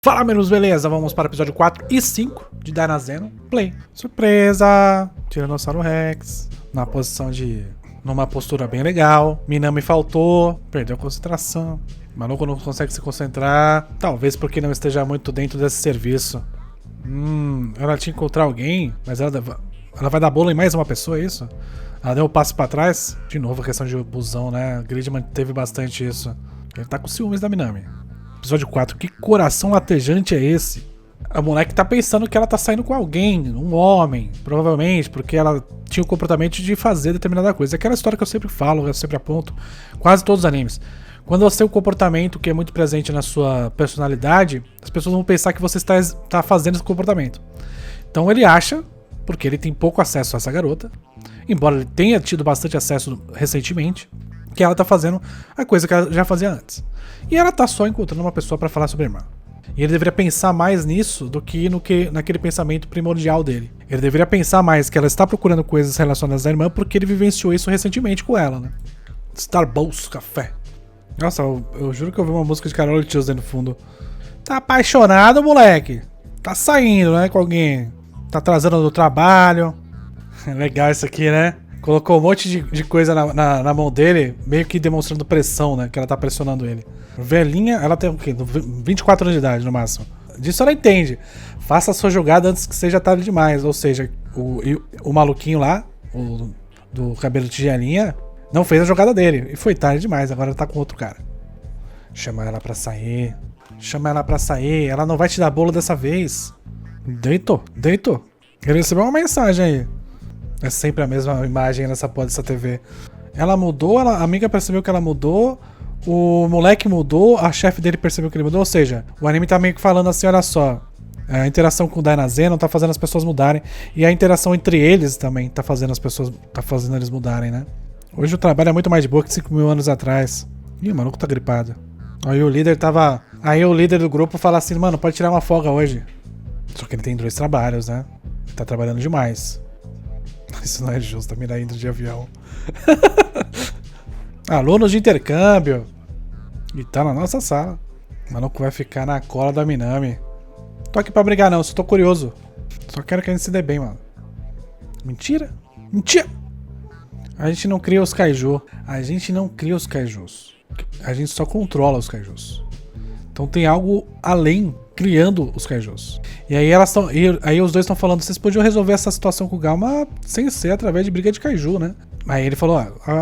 Fala, menos beleza? Vamos para o episódio 4 e 5 de Dynazeno Play. Surpresa! Tiranossauro Rex. Numa postura bem legal. Minami faltou. Perdeu a concentração. Maluco não consegue se concentrar. Talvez porque não esteja muito dentro desse serviço. Ela tinha que encontrar alguém, mas ela vai dar bolo em mais uma pessoa, é isso? Ela deu um passo pra trás. De novo a questão de busão, né? Gridman teve bastante isso. Ele tá com ciúmes da Minami. Episódio 4, que coração latejante é esse? A moleque tá pensando que ela tá saindo com alguém, um homem, provavelmente, porque ela tinha o comportamento de fazer determinada coisa. É aquela história que eu sempre falo, eu sempre aponto, quase todos os animes. Quando você tem um comportamento que é muito presente na sua personalidade, as pessoas vão pensar que você está fazendo esse comportamento. Então ele acha, porque ele tem pouco acesso a essa garota, embora ele tenha tido bastante acesso recentemente, que ela tá fazendo a coisa que ela já fazia antes. E ela tá só encontrando uma pessoa pra falar sobre a irmã. E ele deveria pensar mais nisso do que naquele pensamento primordial dele. Ele deveria pensar mais que ela está procurando coisas relacionadas à irmã porque ele vivenciou isso recentemente com ela, né? Starbucks Café. Nossa, eu juro que eu vi uma música de Carol Tuesday no fundo. Tá apaixonado, moleque? Tá saindo, né, com alguém? Tá atrasando do trabalho. Legal isso aqui, né? Colocou um monte de coisa na mão dele, meio que demonstrando pressão, né? Que ela tá pressionando ele. Velhinha, ela tem o quê? 24 anos de idade, no máximo. Disso ela entende. Faça a sua jogada antes que seja tarde demais. Ou seja, o maluquinho lá, do cabelo de tigelinha, não fez a jogada dele. E foi tarde demais, agora ela tá com outro cara. Chama ela pra sair. Chama ela pra sair. Ela não vai te dar bolo dessa vez. Deitou. Ele recebeu uma mensagem aí. É sempre a mesma imagem nessa porra dessa TV. Ela mudou, a amiga percebeu que ela mudou, o moleque mudou, a chefe dele percebeu que ele mudou. Ou seja, o anime tá meio que falando assim, olha só, a interação com o Dynazeno tá fazendo as pessoas mudarem. E a interação entre eles também tá fazendo eles mudarem, né? Hoje o trabalho é muito mais de boa que 5 mil anos atrás. Ih, o maluco tá gripado. Aí o líder do grupo fala assim, mano, pode tirar uma folga hoje. Só que ele tem 2 trabalhos, né? Ele tá trabalhando demais. Isso não é justo, a mina indo de avião. Alunos de intercâmbio. E tá na nossa sala. O maluco vai ficar na cola da Minami. Tô aqui pra brigar não, só tô curioso. Só quero que a gente se dê bem, mano. Mentira. A gente não cria os kaiju. A gente só controla os kaijus. Então tem algo além criando os kaijus. E aí aí os dois estão falando, vocês podiam resolver essa situação com o Galma sem ser através de briga de kaiju, né? Aí ele falou,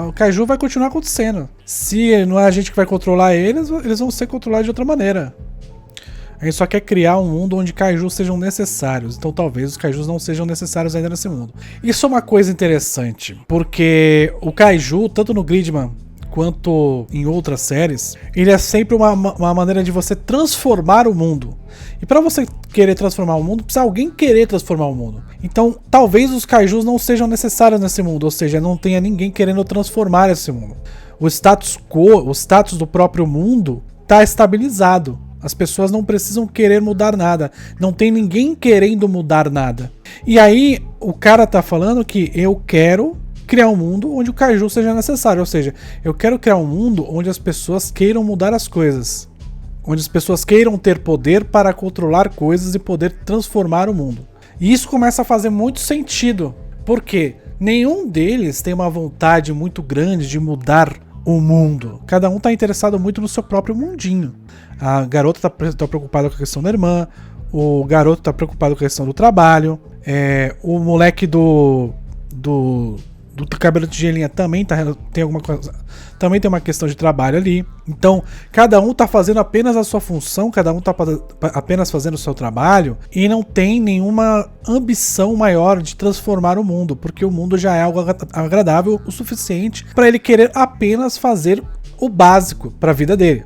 o kaiju vai continuar acontecendo. Se não é a gente que vai controlar eles vão ser controlados de outra maneira. A gente só quer criar um mundo onde kaijus sejam necessários. Então talvez os kaijus não sejam necessários ainda nesse mundo. Isso é uma coisa interessante, porque o kaiju, tanto no Gridman quanto em outras séries, ele é sempre uma maneira de você transformar o mundo. E para você querer transformar o mundo, precisa alguém querer transformar o mundo. Então, talvez os kaijus não sejam necessários nesse mundo, ou seja, não tenha ninguém querendo transformar esse mundo. O status quo, o status do próprio mundo, está estabilizado. As pessoas não precisam querer mudar nada. Não tem ninguém querendo mudar nada. E aí, o cara tá falando que eu quero criar um mundo onde o kaiju seja necessário, ou seja, eu quero criar um mundo onde as pessoas queiram mudar as coisas, onde as pessoas queiram ter poder para controlar coisas e poder transformar o mundo. E isso começa a fazer muito sentido, porque nenhum deles tem uma vontade muito grande de mudar o mundo. Cada um está interessado muito no seu próprio mundinho. A garota tá preocupada com a questão da irmã, o garoto tá preocupado com a questão do trabalho, o moleque do cabelo de gelinha também tem alguma coisa, também tem uma questão de trabalho ali. Então, cada um tá fazendo apenas a sua função, cada um tá apenas fazendo o seu trabalho e não tem nenhuma ambição maior de transformar o mundo, porque o mundo já é algo agradável o suficiente para ele querer apenas fazer o básico para a vida dele,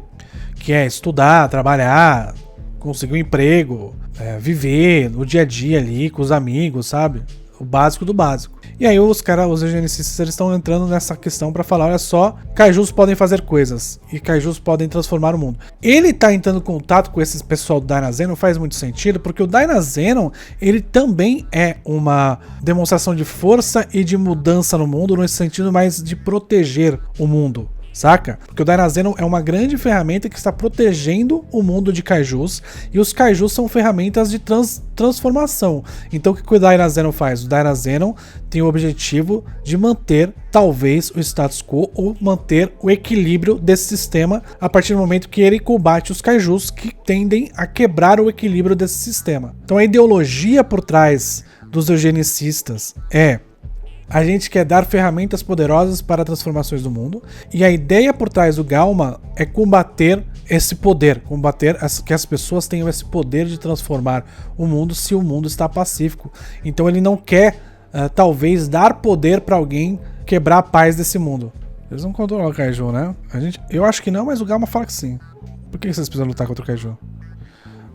que é estudar, trabalhar, conseguir um emprego, viver no dia a dia ali com os amigos, sabe? O básico do básico. E aí os eugenecistas, eles estão entrando nessa questão pra falar, olha só, kaijus podem fazer coisas e kaijus podem transformar o mundo. Ele tá entrando em contato com esse pessoal do Dynazeno, faz muito sentido, porque o Dynazeno, ele também é uma demonstração de força e de mudança no mundo, no sentido mais de proteger o mundo. saca? Porque o Dynazenon é uma grande ferramenta que está protegendo o mundo de kaijus, e os kaijus são ferramentas de transformação. Então o que o Dynazenon faz? O Dynazenon tem o objetivo de manter, talvez, o status quo, ou manter o equilíbrio desse sistema a partir do momento que ele combate os kaijus que tendem a quebrar o equilíbrio desse sistema. Então a ideologia por trás dos eugenicistas é: a gente quer dar ferramentas poderosas para transformações do mundo, e a ideia por trás do Galma é combater esse poder, combater que as pessoas tenham esse poder de transformar o mundo se o mundo está pacífico. Então ele não quer, talvez, dar poder para alguém quebrar a paz desse mundo. Eles não controlam o Kaiju, né? Eu acho que não, mas o Galma fala que sim. Por que vocês precisam lutar contra o Kaiju?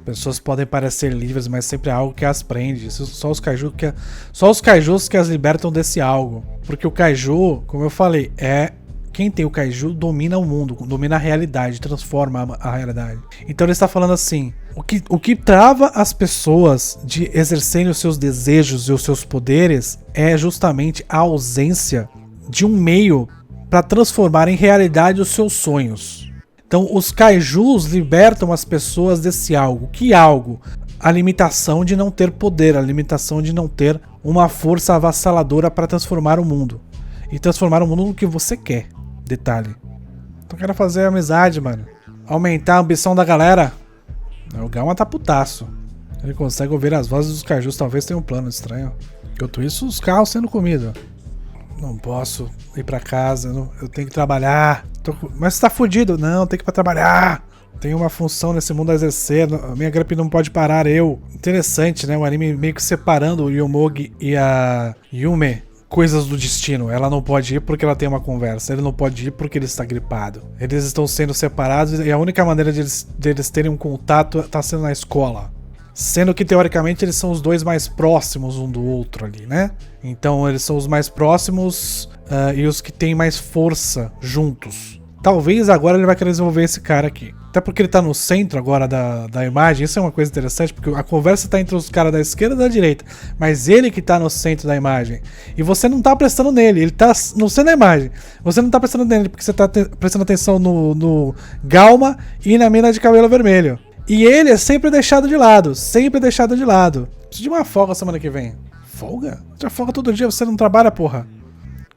Pessoas podem parecer livres, mas sempre é algo que as prende. Só os kaijus que as libertam desse algo. Porque o kaiju, como eu falei, quem tem o kaiju domina o mundo, domina a realidade, transforma a realidade. Então ele está falando assim: o que trava as pessoas de exercerem os seus desejos e os seus poderes é justamente a ausência de um meio para transformar em realidade os seus sonhos. Então os kaijus libertam as pessoas desse algo. Que algo? A limitação de não ter poder, a limitação de não ter uma força avassaladora para transformar o mundo. E transformar o mundo no que você quer. Detalhe. Então eu quero fazer amizade, mano. Aumentar a ambição da galera. O Galma tá putaço. Ele consegue ouvir as vozes dos kaijus, talvez tenha um plano estranho. Enquanto isso, os carros sendo comidos. Não posso ir pra casa, eu tenho que trabalhar. Mas você tá fudido. Não, tem que ir pra trabalhar. Tem uma função nesse mundo a exercer. A minha gripe não pode parar, eu. Interessante, né? O anime meio que separando o Yomogi e a Yume. Coisas do destino. Ela não pode ir porque ela tem uma conversa. Ele não pode ir porque ele está gripado. Eles estão sendo separados e a única maneira de eles terem um contato tá sendo na escola. Sendo que, teoricamente, eles são os dois mais próximos um do outro ali, né? Então, eles são os mais próximos e os que têm mais força juntos. Talvez agora ele vai querer desenvolver esse cara aqui. Até porque ele tá no centro agora da imagem. Isso é uma coisa interessante, porque a conversa tá entre os caras da esquerda e da direita. Mas ele que tá no centro da imagem. E você não tá prestando nele, ele tá no centro da imagem. Você não tá prestando nele porque você tá prestando atenção no Galma e na mina de cabelo vermelho. E ele é sempre deixado de lado, sempre deixado de lado. Preciso de uma folga semana que vem. Folga? Já folga todo dia, você não trabalha, porra.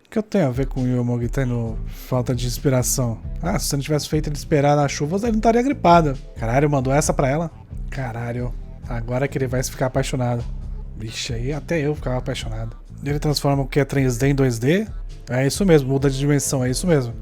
O que eu tenho a ver com o Yomogi tendo falta de inspiração? Ah, se você não tivesse feito ele esperar na chuva, ele não estaria gripado. Caralho, mandou essa pra ela? Caralho, agora que ele vai ficar apaixonado. Vixe, aí até eu ficava apaixonado. Ele transforma o que é 3D em 2D? É isso mesmo, muda de dimensão, é isso mesmo.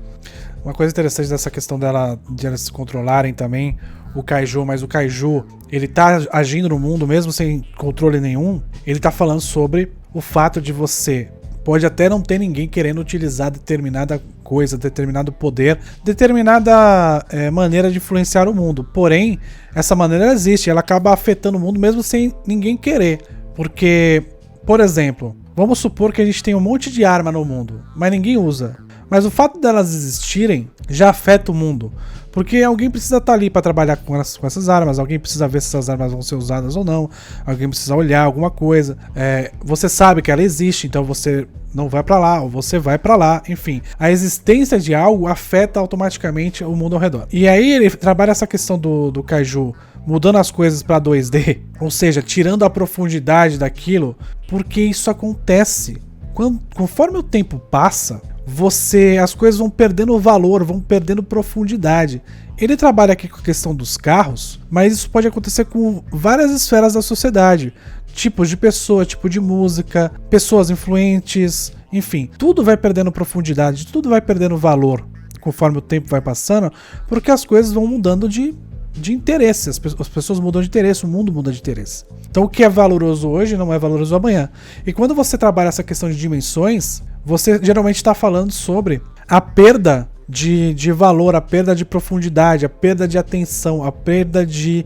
Uma coisa interessante dessa questão de elas se controlarem também, o kaiju, mas o kaiju, ele tá agindo no mundo mesmo sem controle nenhum. Ele tá falando sobre o fato de você pode até não ter ninguém querendo utilizar determinada coisa, determinado poder, determinada maneira de influenciar o mundo. Porém, essa maneira existe, ela acaba afetando o mundo mesmo sem ninguém querer. Porque, por exemplo, vamos supor que a gente tem um monte de arma no mundo, mas ninguém usa. Mas o fato delas existirem já afeta o mundo. Porque alguém precisa estar ali para trabalhar com essas armas, alguém precisa ver se essas armas vão ser usadas ou não, alguém precisa olhar alguma coisa. Você sabe que ela existe, então você não vai para lá, ou você vai para lá, enfim. A existência de algo afeta automaticamente o mundo ao redor. E aí ele trabalha essa questão do kaiju, mudando as coisas para 2D, ou seja, tirando a profundidade daquilo, porque isso acontece. Conforme o tempo passa, as coisas vão perdendo valor, vão perdendo profundidade. Ele trabalha aqui com a questão dos carros, mas isso pode acontecer com várias esferas da sociedade. Tipos de pessoa, tipo de música, pessoas influentes, enfim. Tudo vai perdendo profundidade, tudo vai perdendo valor conforme o tempo vai passando, porque as coisas vão mudando de interesse. As pessoas mudam de interesse, o mundo muda de interesse. Então o que é valoroso hoje não é valoroso amanhã. E quando você trabalha essa questão de dimensões, você geralmente está falando sobre a perda de valor, a perda de profundidade, a perda de atenção, a perda de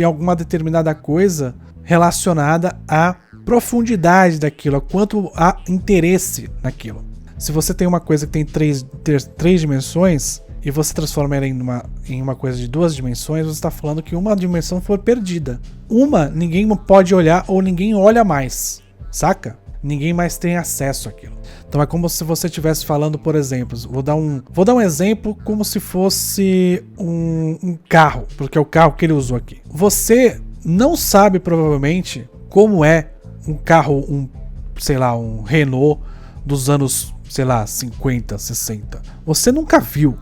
alguma determinada coisa relacionada à profundidade daquilo, a quanto há interesse naquilo. Se você tem uma coisa que tem três dimensões e você transforma ela em uma coisa de 2 dimensões, você está falando que uma dimensão foi perdida. Ninguém pode olhar ou ninguém olha mais, saca? ninguém mais tem acesso àquilo. Então é como se você estivesse falando, por exemplo, vou dar um exemplo como se fosse um carro, porque é o carro que ele usou aqui. Você não sabe provavelmente como é um carro, sei lá, um Renault dos anos, sei lá, 50, 60. Você nunca viu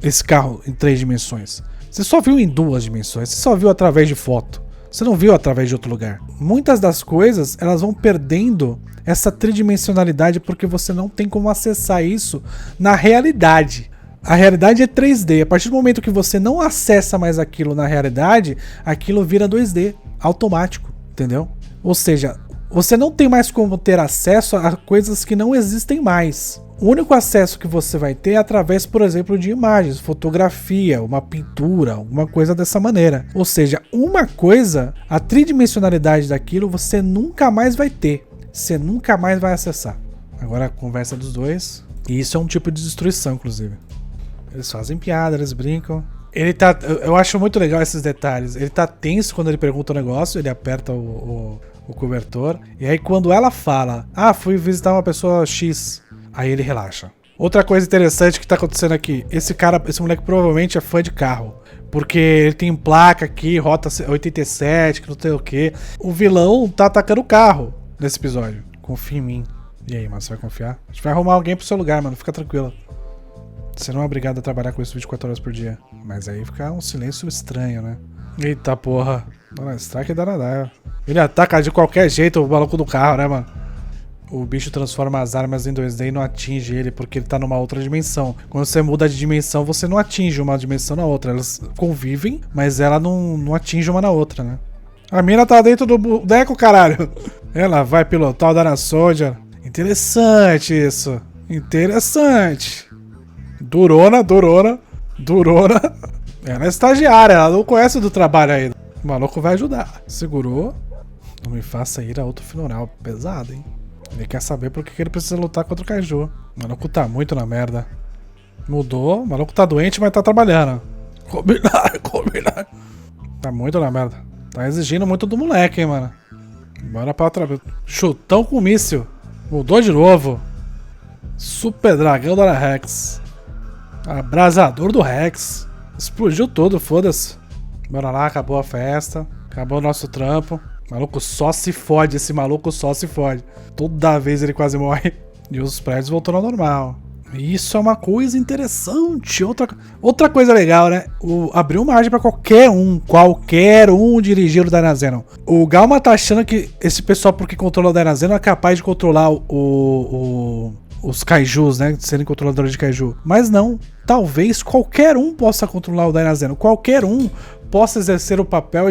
esse carro em 3 dimensões. Você só viu em 2 dimensões, você só viu através de foto. Você não viu através de outro lugar. Muitas das coisas, elas vão perdendo essa tridimensionalidade porque você não tem como acessar isso na realidade. A realidade é 3D. A partir do momento que você não acessa mais aquilo na realidade, aquilo vira 2D, automático, entendeu? Ou seja, você não tem mais como ter acesso a coisas que não existem mais. O único acesso que você vai ter é através, por exemplo, de imagens, fotografia, uma pintura, alguma coisa dessa maneira. Ou seja, uma coisa, a tridimensionalidade daquilo você nunca mais vai ter. Você nunca mais vai acessar. Agora a conversa dos dois. E isso é um tipo de destruição, inclusive. Eles fazem piada, eles brincam. Eu acho muito legal esses detalhes. Ele tá tenso quando ele pergunta o negócio, ele aperta o cobertor. E aí quando ela fala, fui visitar uma pessoa X, aí ele relaxa. Outra coisa interessante que tá acontecendo aqui, esse moleque provavelmente é fã de carro. Porque ele tem placa aqui, rota 87, que não sei o que. O vilão tá atacando o carro nesse episódio. Confia em mim. E aí, mano, você vai confiar? A gente vai arrumar alguém pro seu lugar, mano, fica tranquilo. Você não é obrigado a trabalhar com isso 24 horas por dia. Mas aí fica um silêncio estranho, né? Eita porra. Mano, strike dá nada. Ele ataca de qualquer jeito o maluco do carro, né, mano? O bicho transforma as armas em 2D e não atinge ele porque ele tá numa outra dimensão. Quando você muda de dimensão, você não atinge uma dimensão na outra. Elas convivem, mas ela não atinge uma na outra, né? A mina tá dentro do boneco, caralho. Ela vai pilotar o Dana Soldier. Interessante isso. Interessante. Durona. Ela é estagiária, ela não conhece do trabalho ainda. O maluco vai ajudar. Segurou. Não me faça ir a outro funeral. Pesado, hein? Ele quer saber por que ele precisa lutar contra o Kaiju. O maluco tá muito na merda. Mudou. O maluco tá doente, mas tá trabalhando. Combinar. Tá muito na merda. Tá exigindo muito do moleque, hein, mano. Bora pra outra. Chutão com míssil. Mudou de novo. Super dragão da Rex. Abrasador do Rex. Explodiu tudo, foda-se. Bora lá, acabou a festa. Acabou o nosso trampo. O maluco só se fode, esse maluco só se fode. Toda vez ele quase morre. E os prédios voltaram ao normal. Isso é uma coisa interessante. Outra coisa legal, né? Abriu margem pra qualquer um dirigir o Dynazenon. O Galma tá achando que esse pessoal, porque controla o Dynazenon, é capaz de controlar os Kaijus, né? De serem controladores de Kaiju. Mas não. Talvez qualquer um possa controlar o Dynazenon. Qualquer um possa exercer o papel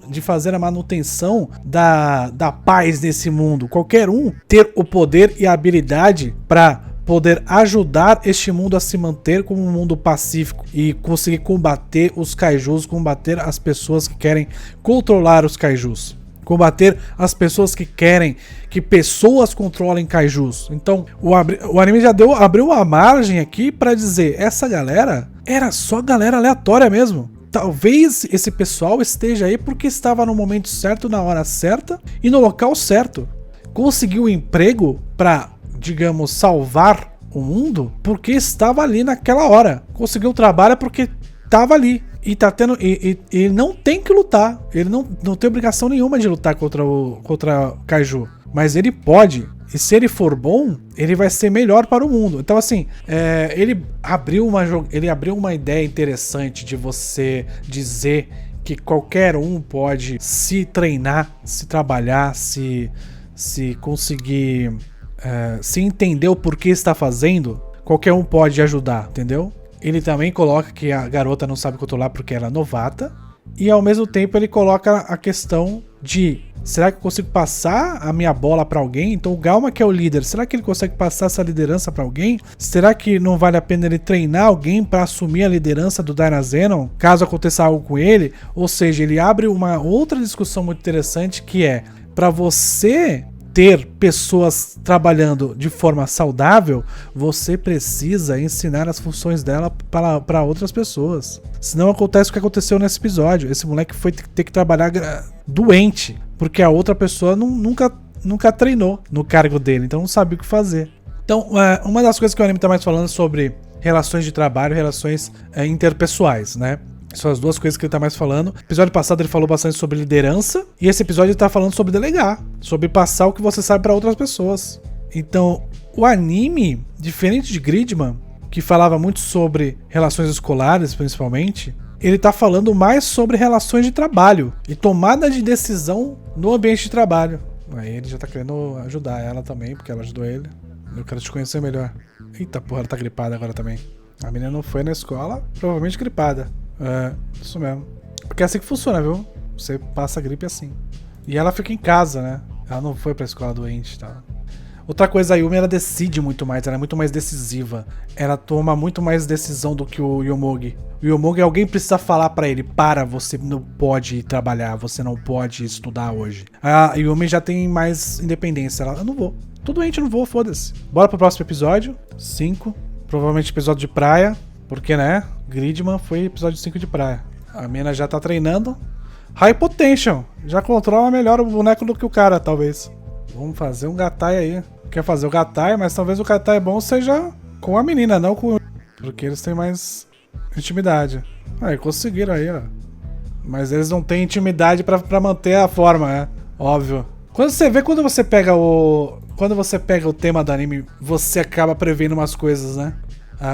de fazer a manutenção da paz nesse mundo. Qualquer um ter o poder e a habilidade para poder ajudar este mundo a se manter como um mundo pacífico e conseguir combater os Kaijus, combater as pessoas que querem controlar os Kaijus. Combater as pessoas que querem que pessoas controlem Kaijus. Então, o anime já abriu uma margem aqui para dizer, essa galera era só galera aleatória mesmo. Talvez esse pessoal esteja aí porque estava no momento certo, na hora certa e no local certo. Conseguiu um emprego para, digamos, salvar o mundo porque estava ali naquela hora. Conseguiu um trabalho porque estava ali. E tá tendo. E não tem que lutar. Ele não tem obrigação nenhuma de lutar contra o Kaiju. Mas ele pode. E se ele for bom, ele vai ser melhor para o mundo. Então, assim, ele abriu uma ideia interessante de você dizer que qualquer um pode se treinar, se trabalhar, se conseguir se entender o porquê está fazendo. Qualquer um pode ajudar, entendeu? Ele também coloca que a garota não sabe controlar porque ela é novata. E ao mesmo tempo ele coloca a questão de: será que eu consigo passar a minha bola para alguém? Então o Galma, que é o líder, será que ele consegue passar essa liderança para alguém? Será que não vale a pena ele treinar alguém para assumir a liderança do Dynazenon, caso aconteça algo com ele? Ou seja, ele abre uma outra discussão muito interessante, que é: para você ter pessoas trabalhando de forma saudável, você precisa ensinar as funções dela para outras pessoas. Senão acontece o que aconteceu nesse episódio. Esse moleque foi ter que trabalhar doente, porque a outra pessoa nunca nunca treinou no cargo dele, então não sabe o que fazer. Então, uma das coisas que o anime tá mais falando é sobre relações de trabalho, relações interpessoais, né? São as duas coisas que ele tá mais falando. No episódio passado ele falou bastante sobre liderança, e esse episódio ele tá falando sobre delegar, sobre passar o que você sabe pra outras pessoas. Então, o anime, diferente de Gridman, que falava muito sobre relações escolares, principalmente, ele tá falando mais sobre relações de trabalho e tomada de decisão no ambiente de trabalho. Aí ele já tá querendo ajudar ela também, porque ela ajudou ele. Eu quero te conhecer melhor. Eita porra, ela tá gripada agora também. A menina não foi na escola, provavelmente gripada. É, isso mesmo. Porque é assim que funciona, viu? Você passa a gripe assim. E ela fica em casa, né? Ela não foi pra escola doente e tal. Outra coisa, a Yumi, ela decide muito mais, ela é muito mais decisiva. Ela toma muito mais decisão do que o Yomogi. O Yomogi, alguém precisa falar pra ele: para, você não pode trabalhar, você não pode estudar hoje. A Yumi já tem mais independência. Ela: eu não vou. Tô doente, eu não vou, foda-se. Bora pro próximo episódio. 5. Provavelmente episódio de praia. Porque, né? Gridman foi episódio 5 de praia. A mina já tá treinando. High Potential. Já controla melhor o boneco do que o cara, talvez. Vamos fazer um gatai aí. Quer fazer o gatai, mas talvez o gatai bom seja com a menina, não com... Porque eles têm mais intimidade. Aí, conseguiram aí, ó. Mas eles não têm intimidade pra manter a forma, né? Óbvio. Quando você pega o tema do anime, você acaba prevendo umas coisas, né?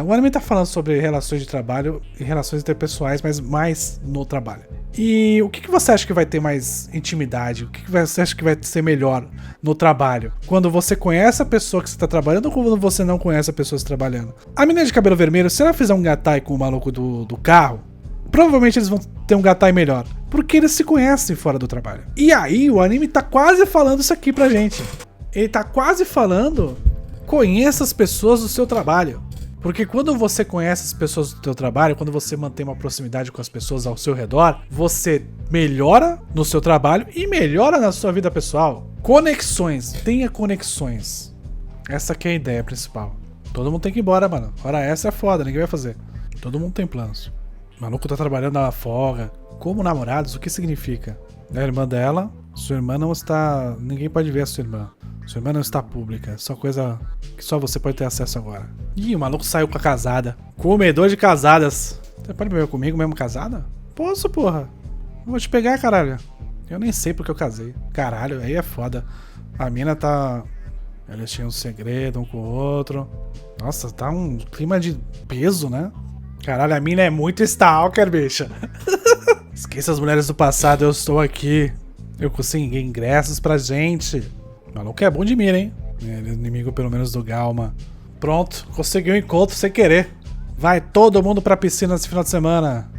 O anime tá falando sobre relações de trabalho e relações interpessoais, mas mais no trabalho. E o que você acha que vai ter mais intimidade? O que você acha que vai ser melhor no trabalho? Quando você conhece a pessoa que você tá trabalhando ou quando você não conhece a pessoa que você tá trabalhando? A menina de cabelo vermelho, se ela fizer um gatai com o maluco do carro, provavelmente eles vão ter um gatai melhor. Porque eles se conhecem fora do trabalho. E aí o anime tá quase falando isso aqui pra gente. Ele tá quase falando: conheça as pessoas do seu trabalho. Porque quando você conhece as pessoas do seu trabalho, quando você mantém uma proximidade com as pessoas ao seu redor, você melhora no seu trabalho e melhora na sua vida pessoal. Conexões. Tenha conexões. Essa aqui é a ideia principal. Todo mundo tem que ir embora, mano. Hora essa é foda, ninguém vai fazer. Todo mundo tem planos. O maluco tá trabalhando na folga. Como namorados, o que significa? É a irmã dela. Sua irmã não está... Ninguém pode ver a sua irmã. Sua irmã não está pública. Só coisa que só você pode ter acesso agora. Ih, o maluco saiu com a casada. Comedor de casadas. Você pode beber comigo mesmo casada? Posso, porra. Vou te pegar, caralho. Eu nem sei porque eu casei. Caralho, aí é foda. A mina tá... Eles tinham um segredo um com o outro. Nossa, tá um clima de peso, né? Caralho, a mina é muito stalker, bicha. Esqueça as mulheres do passado, eu estou aqui. Eu consegui ingressos pra gente. O maluco é bom de mira, hein? Ele é inimigo pelo menos do Galma. Pronto, conseguiu um encontro sem querer. Vai todo mundo pra piscina esse final de semana.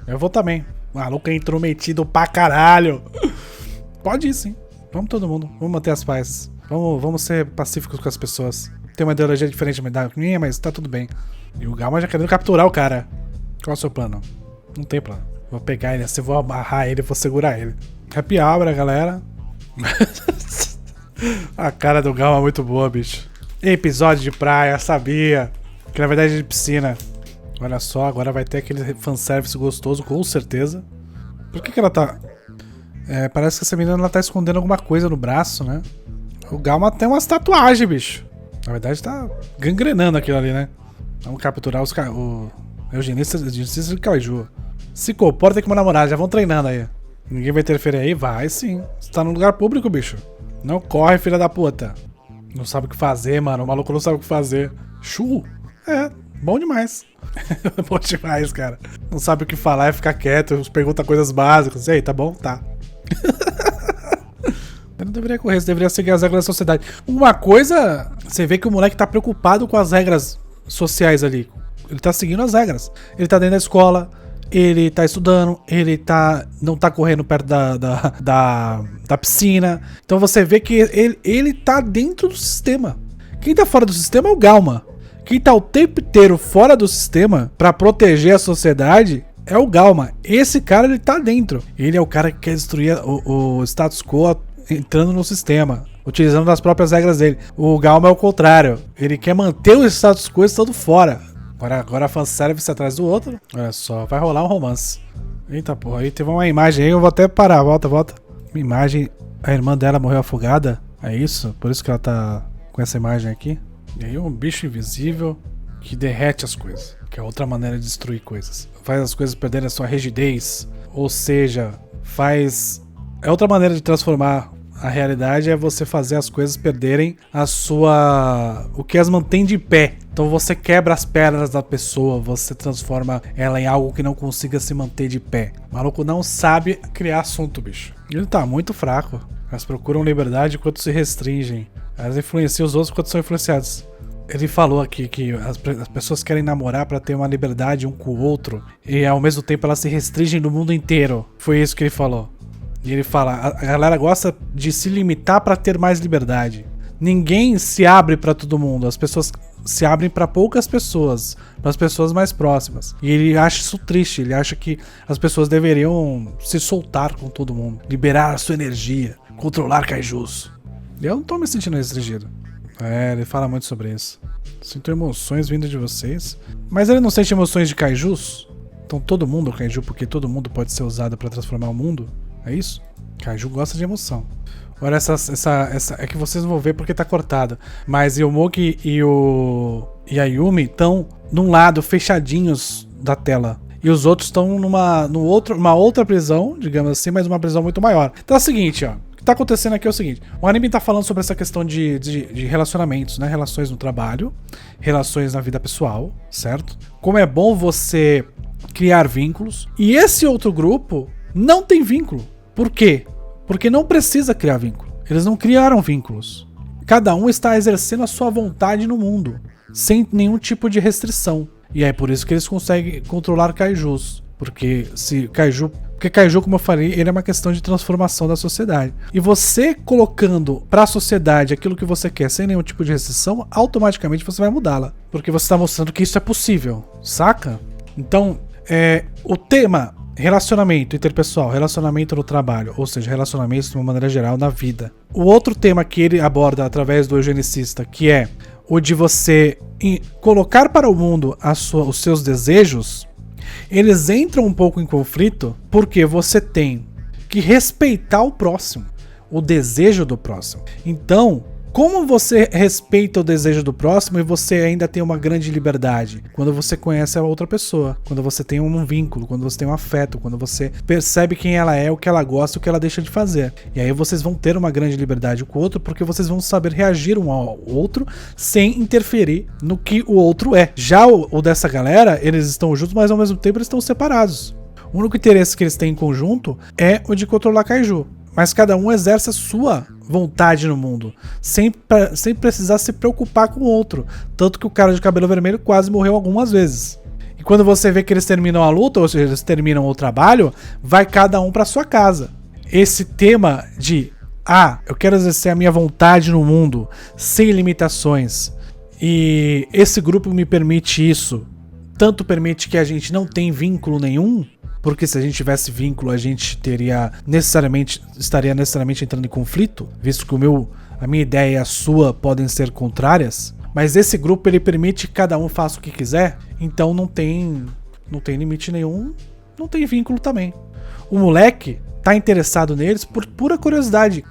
Eu vou também. O maluco é intrometido pra caralho. Pode ir sim. Vamos todo mundo, vamos manter as pazes. Vamos ser pacíficos com as pessoas. Tem uma ideologia diferente da minha, mas tá tudo bem. E o Galma já querendo capturar o cara. Qual é o seu plano? Não tem plano. Vou pegar ele assim, vou amarrar ele, vou segurar ele. Happy hour, galera. A cara do Galma é muito boa, bicho. Episódio de praia, sabia. Que na verdade é de piscina. Olha só, agora vai ter aquele fanservice gostoso, com certeza. Por que ela tá... parece que essa menina ela tá escondendo alguma coisa no braço, né? O Galma tem umas tatuagens, bicho. Na verdade tá gangrenando aquilo ali, né? Vamos capturar o eugenista de Kaiju. Se comporta como namorado, já vão treinando aí. Ninguém vai interferir aí? Vai sim. Você tá num lugar público, bicho. Não corre, filha da puta. Não sabe o que fazer, mano. O maluco não sabe o que fazer. Churro? É, bom demais. Bom demais, cara. Não sabe o que falar e ficar quieto. Pergunta coisas básicas. E aí, tá bom? Tá. Eu não deveria correr, você deveria seguir as regras da sociedade. Uma coisa, você vê que o moleque tá preocupado com as regras sociais ali. Ele tá seguindo as regras. Ele tá dentro da escola, ele tá estudando, ele não tá correndo perto da piscina. Então você vê que ele tá dentro do sistema. Quem tá fora do sistema é o Galma. Quem tá o tempo inteiro fora do sistema pra proteger a sociedade é o Galma. Esse cara, ele tá dentro. Ele é o cara que quer destruir o status quo entrando no sistema, utilizando as próprias regras dele. O Galma é o contrário. Ele quer manter o status quo estando fora. Agora a fanservice atrás do outro. Olha só, vai rolar um romance. Eita porra, aí teve uma imagem aí, eu vou até parar, volta. Uma imagem, a irmã dela morreu afogada. É isso? Por isso que ela tá com essa imagem aqui. E aí um bicho invisível que derrete as coisas, que é outra maneira de destruir coisas. Faz as coisas perderem a sua rigidez, ou seja, é outra maneira de transformar a realidade, é você fazer as coisas perderem o que as mantém de pé. Então você quebra as pernas da pessoa, você transforma ela em algo que não consiga se manter de pé. O maluco não sabe criar assunto, bicho. Ele tá muito fraco. Elas procuram liberdade enquanto se restringem. Elas influenciam os outros enquanto são influenciados. Ele falou aqui que as pessoas querem namorar pra ter uma liberdade um com o outro e ao mesmo tempo elas se restringem no mundo inteiro. Foi isso que ele falou. E ele fala, a galera gosta de se limitar pra ter mais liberdade. Ninguém se abre pra todo mundo, as pessoas se abrem pra poucas pessoas, para as pessoas mais próximas. E ele acha isso triste, ele acha que as pessoas deveriam se soltar com todo mundo, liberar a sua energia, controlar kaijus. Eu não tô me sentindo restringido. Ele fala muito sobre isso. Sinto emoções vindo de vocês. Mas ele não sente emoções de kaijus? Então todo mundo é kaiju porque todo mundo pode ser usado pra transformar o mundo? É isso? Kaiju gosta de emoção. Olha essa é que vocês não vão ver porque tá cortado. Mas Yomogi e a Yumi estão num lado fechadinhos da tela. E os outros estão numa outra prisão, digamos assim, mas uma prisão muito maior. Então é o seguinte, ó. O que tá acontecendo aqui é o seguinte. O anime tá falando sobre essa questão de relacionamentos, né? Relações no trabalho, relações na vida pessoal, certo? Como é bom você criar vínculos. E esse outro grupo não tem vínculo. Por quê? Porque não precisa criar vínculo. Eles não criaram vínculos. Cada um está exercendo a sua vontade no mundo, sem nenhum tipo de restrição. E é por isso que eles conseguem controlar kaijus. Porque kaiju, como eu falei, ele é uma questão de transformação da sociedade. E você colocando pra sociedade aquilo que você quer sem nenhum tipo de restrição, automaticamente você vai mudá-la. Porque você está mostrando que isso é possível, saca? Então, o tema relacionamento interpessoal, relacionamento no trabalho, ou seja, relacionamentos de uma maneira geral na vida. O outro tema que ele aborda através do eugenicista, que é o de você colocar para o mundo os seus desejos, eles entram um pouco em conflito porque você tem que respeitar o próximo, o desejo do próximo. Então, como você respeita o desejo do próximo e você ainda tem uma grande liberdade? Quando você conhece a outra pessoa, quando você tem um vínculo, quando você tem um afeto, quando você percebe quem ela é, o que ela gosta, o que ela deixa de fazer. E aí vocês vão ter uma grande liberdade com o outro porque vocês vão saber reagir um ao outro sem interferir no que o outro é. Já o dessa galera, eles estão juntos, mas ao mesmo tempo eles estão separados. O único interesse que eles têm em conjunto é o de controlar kaiju. Mas cada um exerce a sua vontade no mundo, sem precisar se preocupar com o outro. Tanto que o cara de cabelo vermelho quase morreu algumas vezes. E quando você vê que eles terminam a luta, ou seja, eles terminam o trabalho, vai cada um para sua casa. Esse tema de, eu quero exercer a minha vontade no mundo, sem limitações, e esse grupo me permite isso, tanto permite que a gente não tem vínculo nenhum, porque se a gente tivesse vínculo, a gente estaria necessariamente entrando em conflito, visto que a minha ideia e a sua podem ser contrárias. Mas esse grupo, ele permite que cada um faça o que quiser, então não tem limite nenhum, não tem vínculo também. O moleque tá interessado neles por pura curiosidade,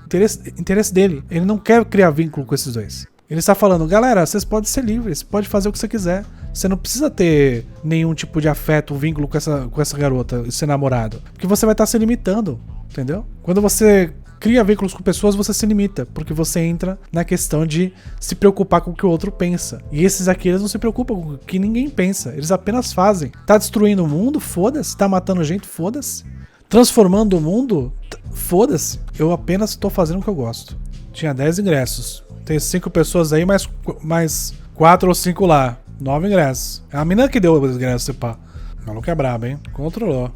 interesse dele. Ele não quer criar vínculo com esses dois. Ele está falando, galera, vocês podem ser livres, pode fazer o que você quiser. Você não precisa ter nenhum tipo de afeto, vínculo com essa garota e ser namorado. Porque você vai estar se limitando, entendeu? Quando você cria vínculos com pessoas, você se limita. Porque você entra na questão de se preocupar com o que o outro pensa. E esses aqui, eles não se preocupam com o que ninguém pensa. Eles apenas fazem. Tá destruindo o mundo? Foda-se. Tá matando gente? Foda-se. Transformando o mundo? Foda-se. Eu apenas tô fazendo o que eu gosto. Tinha 10 ingressos. Tem 5 pessoas aí, mais 4 ou 5 lá. 9 ingressos. É a mina que deu os ingressos, se pá. O maluco é brabo, hein? Controlou.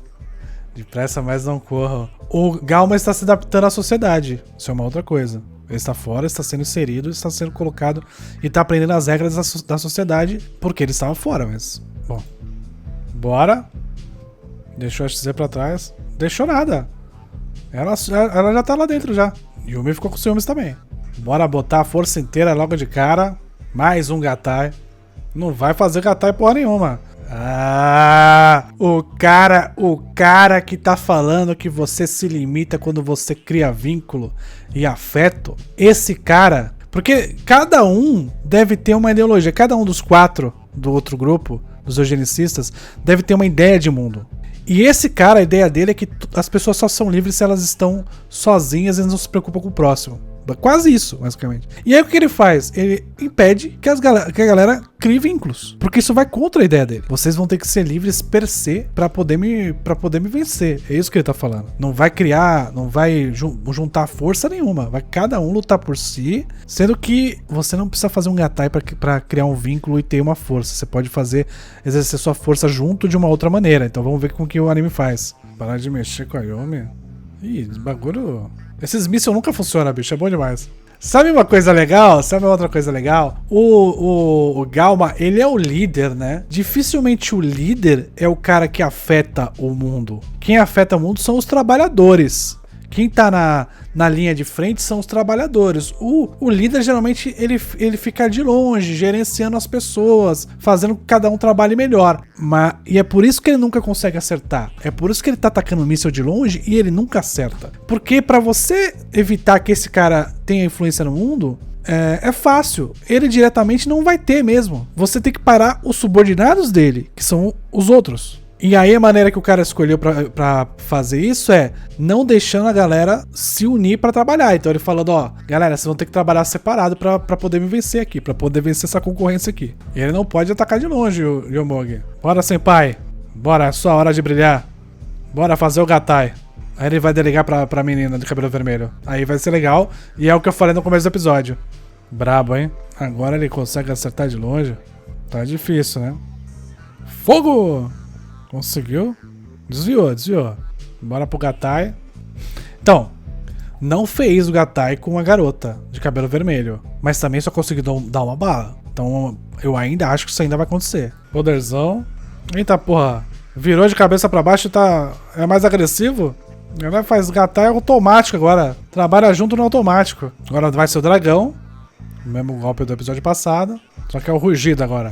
Depressa, mas não corra. O Galma está se adaptando à sociedade. Isso é uma outra coisa. Ele está fora, está sendo inserido, está sendo colocado e está aprendendo as regras da sociedade porque ele estava fora, mas... Bom. Bora. Deixou a XZ pra trás. Deixou nada. Ela já tá lá dentro já. Yumi ficou com ciúmes também. Bora botar a força inteira logo de cara. Mais um Gatai. Não vai fazer Gatai porra nenhuma. Ah, o cara que tá falando que você se limita quando você cria vínculo e afeto, esse cara, porque cada um deve ter uma ideologia, cada um dos 4 do outro grupo, dos eugenicistas, deve ter uma ideia de mundo. E esse cara, a ideia dele é que as pessoas só são livres se elas estão sozinhas e não se preocupam com o próximo. Quase isso, basicamente. E aí o que ele faz? Ele impede que a galera crie vínculos. Porque isso vai contra a ideia dele. Vocês vão ter que ser livres per se pra poder me vencer. É isso que ele tá falando. Não vai criar, não vai juntar força nenhuma. Vai cada um lutar por si. Sendo que você não precisa fazer um gatai pra criar um vínculo e ter uma força. Você pode exercer sua força junto de uma outra maneira. Então vamos ver com o que o anime faz. Parar de mexer com a Yomi. Ih, bagulho... Esses mísseis nunca funcionam, bicho. É bom demais. Sabe uma coisa legal? Sabe outra coisa legal? O Galma, ele é o líder, né? Dificilmente o líder é o cara que afeta o mundo. Quem afeta o mundo são os trabalhadores. Quem tá na linha de frente são os trabalhadores. O líder, geralmente, ele fica de longe, gerenciando as pessoas, fazendo que cada um trabalhe melhor. E é por isso que ele nunca consegue acertar. É por isso que ele tá atacando míssil de longe e ele nunca acerta. Porque pra você evitar que esse cara tenha influência no mundo... É fácil, ele diretamente não vai ter mesmo. Você tem que parar os subordinados dele, que são os outros. E aí a maneira que o cara escolheu pra fazer isso é não deixando a galera se unir pra trabalhar. Então ele falando, ó, galera, vocês vão ter que trabalhar separado pra poder me vencer aqui, pra poder vencer essa concorrência aqui. E ele não pode atacar de longe, o Yomogi. Bora, senpai. Bora, é sua hora de brilhar. Bora fazer o gatai. Aí ele vai delegar pra menina de cabelo vermelho. Aí vai ser legal. E é o que eu falei no começo do episódio. Brabo, hein? Agora ele consegue acertar de longe. Tá difícil, né? Fogo! Conseguiu? Desviou. Bora pro gatai. Então, não fez o gatai com a garota de cabelo vermelho. Mas também só conseguiu dar uma bala. Então eu ainda acho que isso ainda vai acontecer. Poderzão. Eita porra. Virou de cabeça pra baixo e é mais agressivo. Agora faz gatai automático agora. Trabalha junto no automático. Agora vai ser o dragão. O mesmo golpe do episódio passado. Só que é o rugido agora.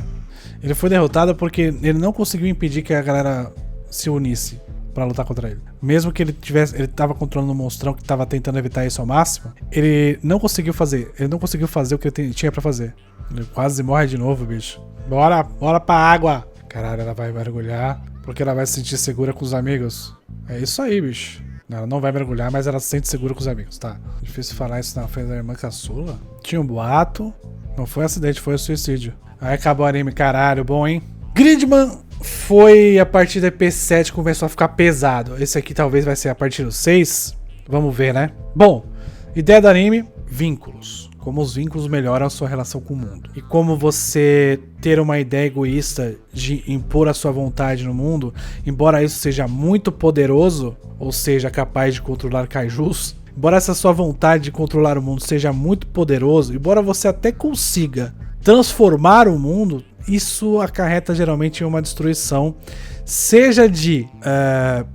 Ele foi derrotado porque ele não conseguiu impedir que a galera se unisse pra lutar contra ele. Mesmo que ele tava controlando um monstrão que tava tentando evitar isso ao máximo, ele não conseguiu fazer. Ele não conseguiu fazer o que ele tinha pra fazer. Ele quase morre de novo, bicho. Bora pra água. Caralho, ela vai mergulhar porque ela vai se sentir segura com os amigos. É isso aí, bicho. Ela não vai mergulhar, mas ela se sente segura com os amigos, tá? Difícil falar isso na frente da irmã caçula. Tinha um boato. Não foi acidente, foi suicídio. Aí acabou o anime, caralho, bom, hein? Gridman foi a partir do EP7 começou a ficar pesado. Esse aqui talvez vai ser a partir do 6. Vamos ver, né? Bom, ideia do anime, vínculos. Como os vínculos melhoram a sua relação com o mundo. E como você ter uma ideia egoísta de impor a sua vontade no mundo, embora isso seja muito poderoso, ou seja, capaz de controlar kaijus, embora essa sua vontade de controlar o mundo seja muito poderoso, embora você até consiga transformar o mundo, isso acarreta geralmente em uma destruição, seja de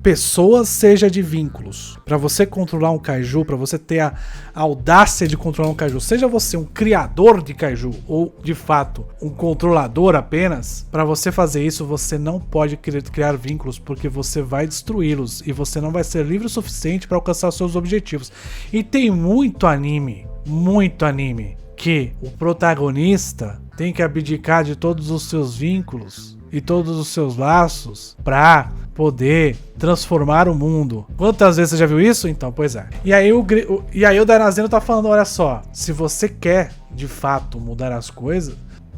pessoas, seja de vínculos. Para você controlar um kaiju, para você ter a audácia de controlar um kaiju, seja você um criador de kaiju ou de fato um controlador apenas, para você fazer isso você não pode criar vínculos porque você vai destruí-los e você não vai ser livre o suficiente para alcançar seus objetivos. E tem muito anime que o protagonista tem que abdicar de todos os seus vínculos e todos os seus laços pra poder transformar o mundo. Quantas vezes você já viu isso? Então, pois é. E aí o Danazeno tá falando, olha só, se você quer de fato mudar as coisas,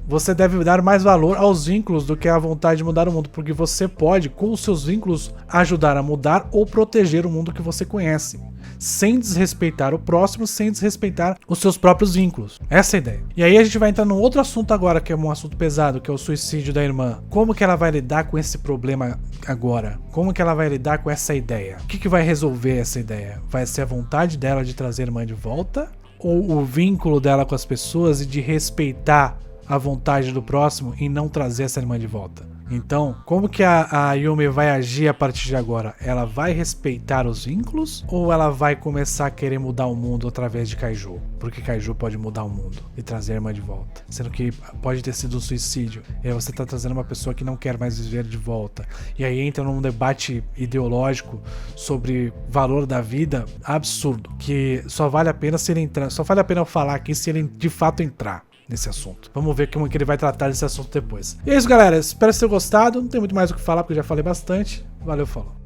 você deve dar mais valor aos vínculos do que à vontade de mudar o mundo, porque você pode, com os seus vínculos, ajudar a mudar ou proteger o mundo que você conhece, sem desrespeitar o próximo, sem desrespeitar os seus próprios vínculos. Essa é a ideia. E aí a gente vai entrar num outro assunto agora, que é um assunto pesado, que é o suicídio da irmã. Como que ela vai lidar com esse problema agora? Como que ela vai lidar com essa ideia? O que vai resolver essa ideia? Vai ser a vontade dela de trazer a irmã de volta? Ou o vínculo dela com as pessoas e de respeitar a vontade do próximo e não trazer essa irmã de volta? Então, como que a Yumi vai agir a partir de agora? Ela vai respeitar os vínculos ou ela vai começar a querer mudar o mundo através de Kaiju? Porque Kaiju pode mudar o mundo e trazer a irmã de volta. Sendo que pode ter sido um suicídio. E aí você tá trazendo uma pessoa que não quer mais viver de volta. E aí entra num debate ideológico sobre valor da vida absurdo. Que só vale a pena se ele entrar. Só vale a pena eu falar aqui se ele de fato entrar nesse assunto. Vamos ver como que ele vai tratar desse assunto depois. E é isso, galera. Espero que vocês tenham gostado. Não tem muito mais o que falar porque eu já falei bastante. Valeu, falou.